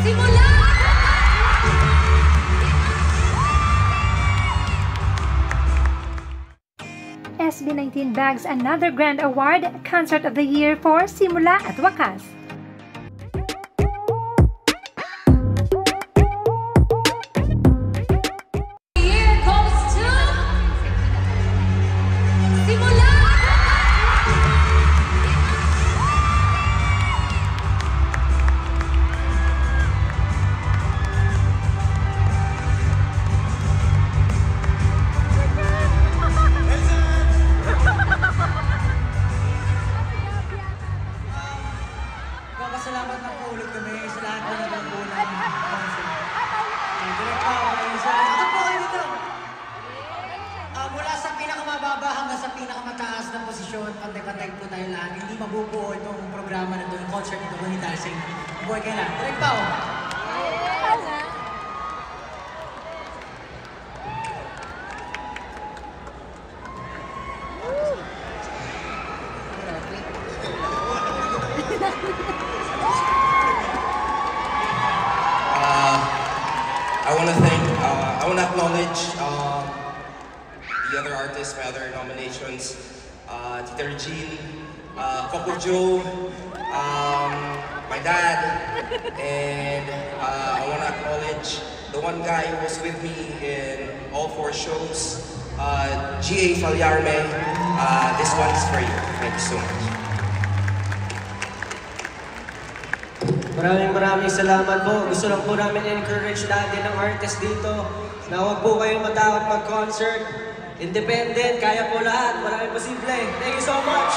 Simula! SB19 bags another grand award, Concert of the Year for Simula at Wakas. Here goes to Simula! Salamat na po ulit kami sa lahat na nagpunan. Direct pa ako kayo sa... Ito po kayo dito! Mula sa pinakamababa hanggang sa pinakamataas na posisyon, pantay-pantay po tayo lahat. Hindi mabubuo itong programa na ito, yung concert ito, kung hindi dahil sa inyo. Buhay kayo lang. Direct pa ako! I want to acknowledge the other artists, my other nominations, Tita Regine, Coco Joe, my dad, and I want to acknowledge the one guy who was with me in all 4 shows, G.A. Falyarme. This one's for you. Thank you so much. Maraming salamat po. Gusto lang po namin encourage natin ng artist dito na huwag po kayong matakot mag-concert. Independent, kaya po lahat. Maraming posible. Thank you so much!